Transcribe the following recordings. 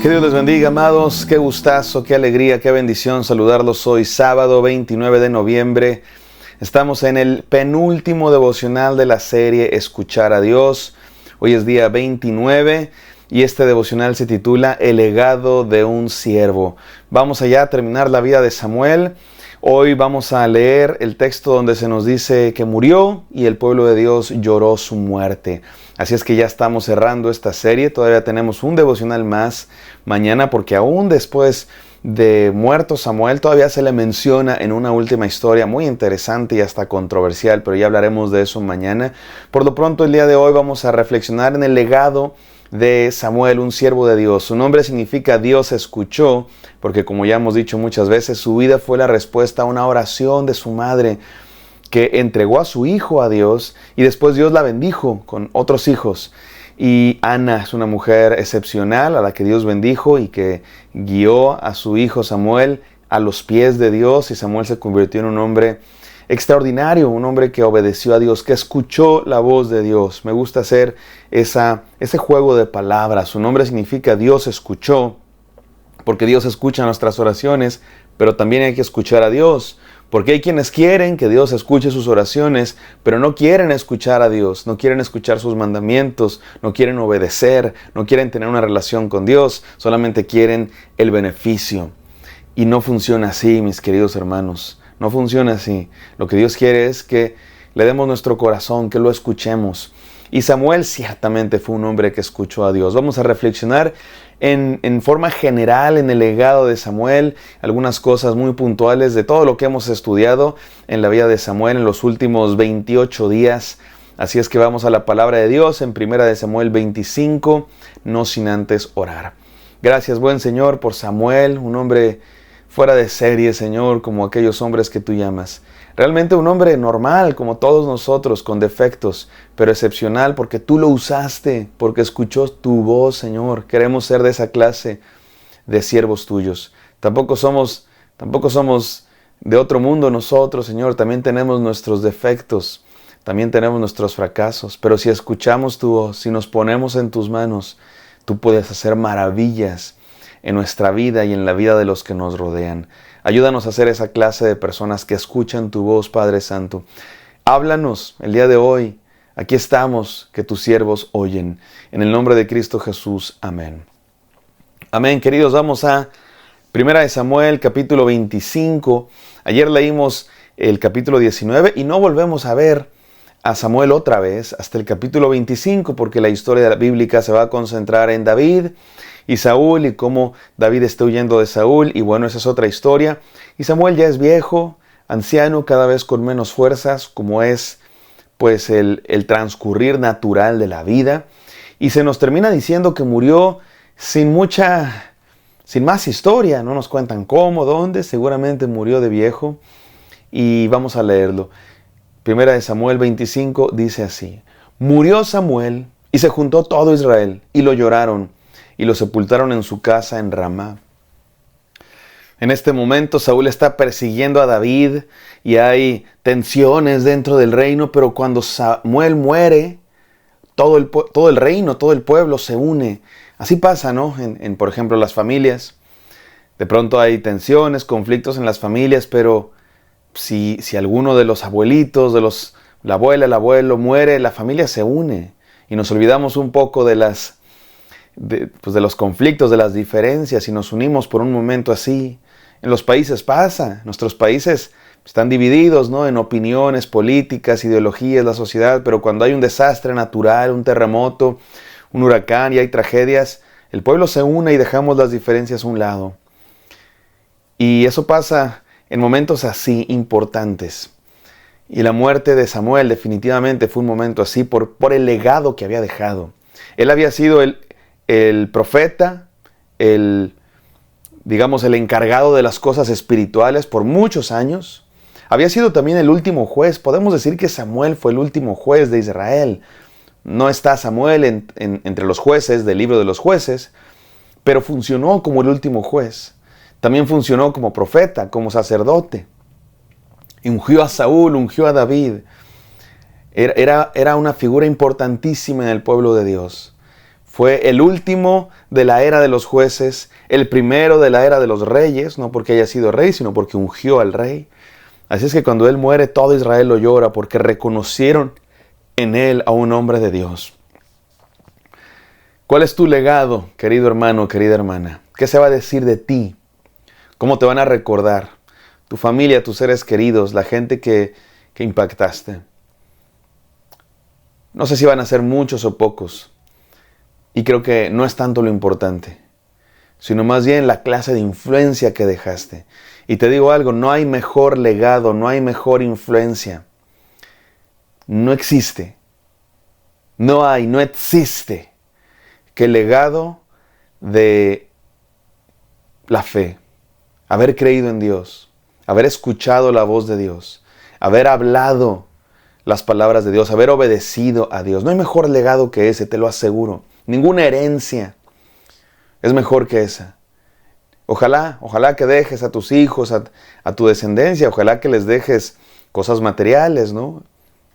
Que Dios les bendiga, amados. Qué gustazo, qué alegría, qué bendición saludarlos hoy, sábado 29 de noviembre. Estamos en el penúltimo devocional de la serie Escuchar a Dios. Hoy es día 29 y este devocional se titula El legado de un siervo. Vamos allá a terminar la vida de Samuel. Hoy vamos a leer el texto donde se nos dice que murió y el pueblo de Dios lloró su muerte. Así es que ya estamos cerrando esta serie. Todavía tenemos un devocional más mañana porque aún después de muerto Samuel todavía se le menciona en una última historia muy interesante y hasta controversial, pero ya hablaremos de eso mañana. Por lo pronto el día de hoy vamos a reflexionar en el legado de Samuel, un siervo de Dios. Su nombre significa Dios escuchó, porque como ya hemos dicho muchas veces, su vida fue la respuesta a una oración de su madre que entregó a su hijo a Dios y después Dios la bendijo con otros hijos. Y Ana es una mujer excepcional a la que Dios bendijo y que guió a su hijo Samuel a los pies de Dios, y Samuel se convirtió en un hombre extraordinario, un hombre que obedeció a Dios, que escuchó la voz de Dios. Me gusta hacer ese juego de palabras. Su nombre significa Dios escuchó, porque Dios escucha nuestras oraciones, pero también hay que escuchar a Dios. Porque hay quienes quieren que Dios escuche sus oraciones, pero no quieren escuchar a Dios, no quieren escuchar sus mandamientos, no quieren obedecer, no quieren tener una relación con Dios, solamente quieren el beneficio. Y no funciona así, mis queridos hermanos. No funciona así. Lo que Dios quiere es que le demos nuestro corazón, que lo escuchemos. Y Samuel ciertamente fue un hombre que escuchó a Dios. Vamos a reflexionar en forma general en el legado de Samuel, algunas cosas muy puntuales de todo lo que hemos estudiado en la vida de Samuel en los últimos 28 días. Así es que vamos a la palabra de Dios en 1 de Samuel 25, no sin antes orar. Gracias, buen Señor, por Samuel, un hombre fuera de serie, Señor, como aquellos hombres que tú llamas. Realmente un hombre normal, como todos nosotros, con defectos, pero excepcional porque tú lo usaste, porque escuchó tu voz, Señor. Queremos ser de esa clase de siervos tuyos. Tampoco somos de otro mundo nosotros, Señor. También tenemos nuestros defectos, también tenemos nuestros fracasos, pero si escuchamos tu voz, si nos ponemos en tus manos, tú puedes hacer maravillas en nuestra vida y en la vida de los que nos rodean. Ayúdanos a ser esa clase de personas que escuchan tu voz, Padre Santo. Háblanos el día de hoy. Aquí estamos, que tus siervos oyen. En el nombre de Cristo Jesús. Amén. Amén, queridos. Vamos a 1 de Samuel, capítulo 25. Ayer leímos el capítulo 19 y no volvemos a ver a Samuel otra vez hasta el capítulo 25, porque la historia bíblica se va a concentrar en David y Saúl y cómo David está huyendo de Saúl, y bueno, esa es otra historia. Y Samuel ya es viejo, anciano, cada vez con menos fuerzas, como es pues el transcurrir natural de la vida. Y se nos termina diciendo que murió sin más historia. No nos cuentan cómo, dónde, seguramente murió de viejo. Y vamos a leerlo. 1 de Samuel 25 dice así: Murió Samuel y se juntó todo Israel y lo lloraron y lo sepultaron en su casa en Ramá. En este momento Saúl está persiguiendo a David y hay tensiones dentro del reino, pero cuando Samuel muere, todo el reino, todo el pueblo se une. Así pasa, ¿no? En por ejemplo, las familias. De pronto hay tensiones, conflictos en las familias, pero si alguno de los abuelitos, la abuela, el abuelo muere, la familia se une y nos olvidamos un poco de los conflictos, de las diferencias, y nos unimos por un momento así. En los países pasa, nuestros países están divididos, ¿no?, en opiniones políticas, ideologías, la sociedad, pero cuando hay un desastre natural, un terremoto, un huracán y hay tragedias, el pueblo se une y dejamos las diferencias a un lado. Y eso pasa en momentos así importantes. Y la muerte de Samuel definitivamente fue un momento así por el legado que había dejado. Él había sido el profeta, el encargado de las cosas espirituales por muchos años. Había sido también el último juez. Podemos decir que Samuel fue el último juez de Israel. No está Samuel entre los jueces del libro de los jueces, pero funcionó como el último juez. También funcionó como profeta, como sacerdote. Ungió a Saúl, ungió a David. Era una figura importantísima en el pueblo de Dios. Fue el último de la era de los jueces, el primero de la era de los reyes, no porque haya sido rey, sino porque ungió al rey. Así es que cuando él muere, todo Israel lo llora porque reconocieron en él a un hombre de Dios. ¿Cuál es tu legado, querido hermano, querida hermana? ¿Qué se va a decir de ti? ¿Cómo te van a recordar? Tu familia, tus seres queridos, la gente que impactaste. No sé si van a ser muchos o pocos. Y creo que no es tanto lo importante, sino más bien la clase de influencia que dejaste. Y te digo algo, no hay mejor legado, no hay mejor influencia. No existe. No existe que el legado de la fe, haber creído en Dios, haber escuchado la voz de Dios, haber hablado las palabras de Dios, haber obedecido a Dios. No hay mejor legado que ese, te lo aseguro. Ninguna herencia es mejor que esa. Ojalá que dejes a tus hijos, a tu descendencia, ojalá que les dejes cosas materiales, ¿no?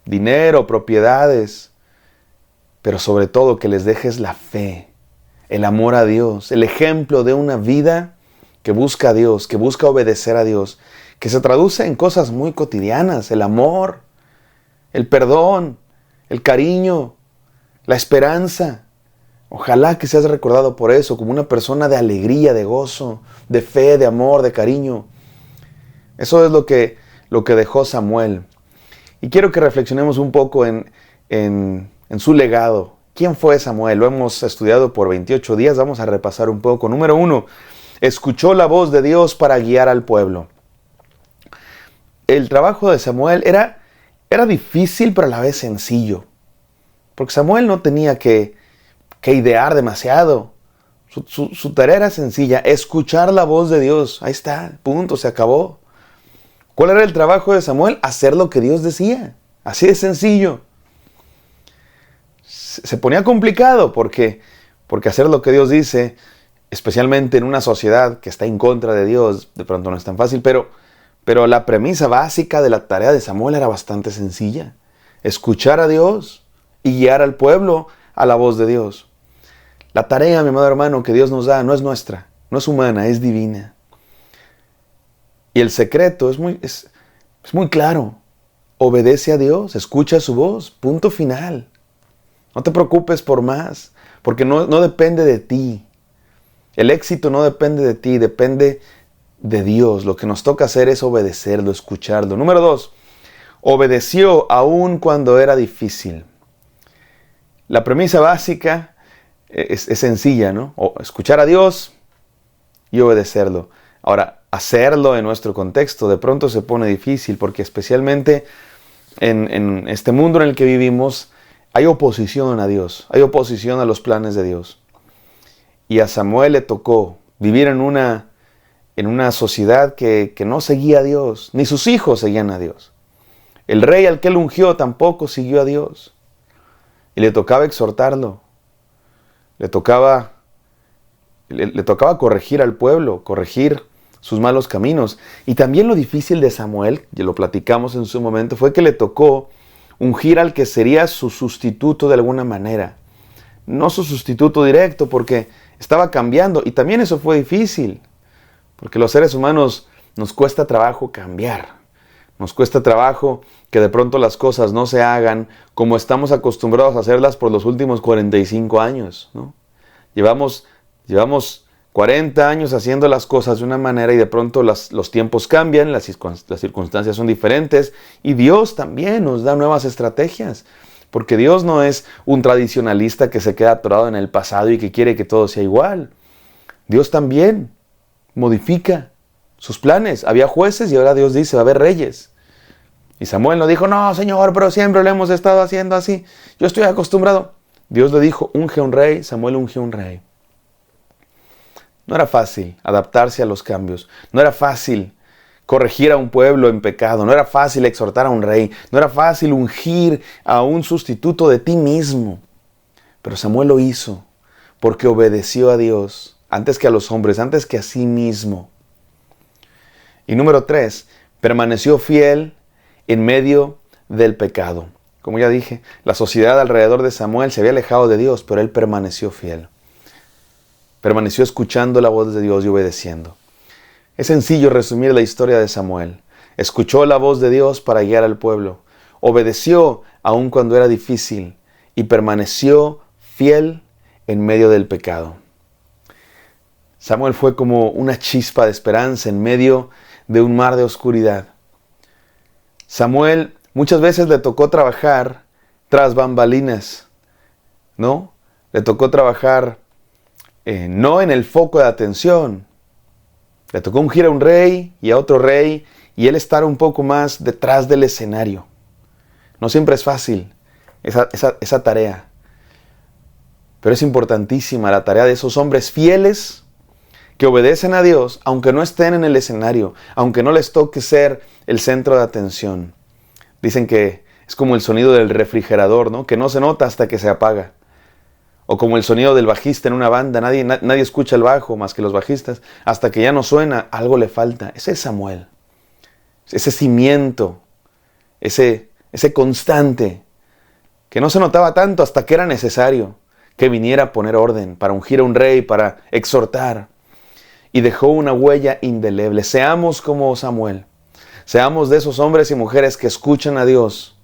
Dinero, propiedades, pero sobre todo que les dejes la fe, el amor a Dios, el ejemplo de una vida que busca a Dios, que busca obedecer a Dios, que se traduce en cosas muy cotidianas, el amor, el perdón, el cariño, la esperanza. Ojalá que seas recordado por eso, como una persona de alegría, de gozo, de fe, de amor, de cariño. Eso es lo que dejó Samuel. Y quiero que reflexionemos un poco en su legado. ¿Quién fue Samuel? Lo hemos estudiado por 28 días, vamos a repasar un poco. Número 1, escuchó la voz de Dios para guiar al pueblo. El trabajo de Samuel era difícil, pero a la vez sencillo. Porque Samuel no tenía que idear demasiado. Su tarea era sencilla, escuchar la voz de Dios. Ahí está, punto, se acabó. ¿Cuál era el trabajo de Samuel? Hacer lo que Dios decía. Así de sencillo. Se ponía complicado porque hacer lo que Dios dice, especialmente en una sociedad que está en contra de Dios, de pronto no es tan fácil, pero la premisa básica de la tarea de Samuel era bastante sencilla. Escuchar a Dios y guiar al pueblo a la voz de Dios. La tarea, mi amado hermano, que Dios nos da no es nuestra, no es humana, es divina. Y el secreto es muy claro. Obedece a Dios, escucha su voz, punto final. No te preocupes por más, porque no depende de ti. El éxito no depende de ti, depende de Dios. Lo que nos toca hacer es obedecerlo, escucharlo. Número 2, obedeció aún cuando era difícil. La premisa básica es sencilla, ¿no? Escuchar a Dios y obedecerlo. Ahora, hacerlo en nuestro contexto de pronto se pone difícil porque especialmente en este mundo en el que vivimos hay oposición a Dios, hay oposición a los planes de Dios. Y a Samuel le tocó vivir en una sociedad que no seguía a Dios, ni sus hijos seguían a Dios. El rey al que él ungió tampoco siguió a Dios. Y le tocaba exhortarlo. Le tocaba corregir al pueblo, corregir sus malos caminos. Y también lo difícil de Samuel, y lo platicamos en su momento, fue que le tocó ungir al que sería su sustituto de alguna manera. No su sustituto directo, porque estaba cambiando. Y también eso fue difícil, porque los seres humanos nos cuesta trabajo cambiar. Nos cuesta trabajo que de pronto las cosas no se hagan como estamos acostumbrados a hacerlas por los últimos 45 años, ¿no? Llevamos 40 años haciendo las cosas de una manera y de pronto los tiempos cambian, las circunstancias son diferentes y Dios también nos da nuevas estrategias. Porque Dios no es un tradicionalista que se queda atorado en el pasado y que quiere que todo sea igual. Dios también modifica sus planes. Había jueces y ahora Dios dice, va a haber reyes. Y Samuel no dijo, no, Señor, pero siempre lo hemos estado haciendo así. Yo estoy acostumbrado. Dios le dijo, unge un rey. Samuel ungió un rey. No era fácil adaptarse a los cambios. No era fácil corregir a un pueblo en pecado. No era fácil exhortar a un rey. No era fácil ungir a un sustituto de ti mismo. Pero Samuel lo hizo porque obedeció a Dios antes que a los hombres, antes que a sí mismo. Y número 3, permaneció fiel en medio del pecado. como ya dije, la sociedad alrededor de Samuel se había alejado de Dios, pero él permaneció fiel. Permaneció escuchando la voz de Dios y obedeciendo. Es sencillo resumir la historia de Samuel. Escuchó la voz de Dios para guiar al pueblo. Obedeció aun cuando era difícil y permaneció fiel en medio del pecado. Samuel fue como una chispa de esperanza en medio de un mar de oscuridad. Samuel muchas veces le tocó trabajar tras bambalinas, ¿no? Le tocó trabajar no en el foco de atención. Le tocó ungir a un rey y a otro rey y él estar un poco más detrás del escenario. No siempre es fácil esa tarea, pero es importantísima la tarea de esos hombres fieles que obedecen a Dios, aunque no estén en el escenario, aunque no les toque ser el centro de atención. Dicen que es como el sonido del refrigerador, ¿no? Que no se nota hasta que se apaga. O como el sonido del bajista en una banda, nadie escucha el bajo más que los bajistas, hasta que ya no suena, algo le falta. Ese es Samuel. Ese cimiento, ese constante, que no se notaba tanto hasta que era necesario que viniera a poner orden, para ungir a un rey, para exhortar. Y dejó una huella indeleble. Seamos como Samuel. Seamos de esos hombres y mujeres que escuchan a Dios,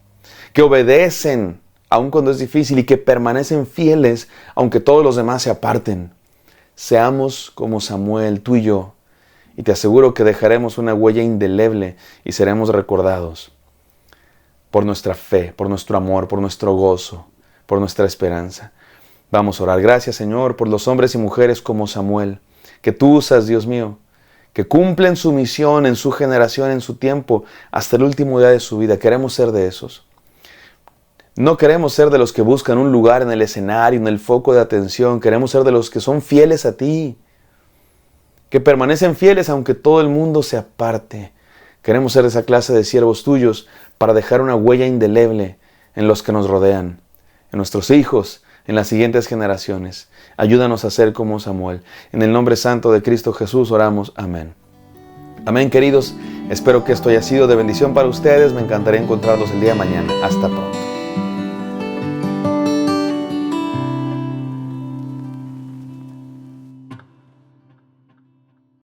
que obedecen aun cuando es difícil y que permanecen fieles aunque todos los demás se aparten. Seamos como Samuel, tú y yo. Y te aseguro que dejaremos una huella indeleble y seremos recordados por nuestra fe, por nuestro amor, por nuestro gozo, por nuestra esperanza. Vamos a orar. Gracias, Señor, por los hombres y mujeres como Samuel, que tú usas, Dios mío, que cumplen su misión en su generación, en su tiempo, hasta el último día de su vida. Queremos ser de esos. No queremos ser de los que buscan un lugar en el escenario, en el foco de atención. Queremos ser de los que son fieles a ti, que permanecen fieles aunque todo el mundo se aparte. Queremos ser de esa clase de siervos tuyos para dejar una huella indeleble en los que nos rodean, en nuestros hijos, en las siguientes generaciones. Ayúdanos a ser como Samuel. En el nombre santo de Cristo Jesús oramos. Amén. Amén, queridos. Espero que esto haya sido de bendición para ustedes. Me encantaría encontrarlos el día de mañana. Hasta pronto.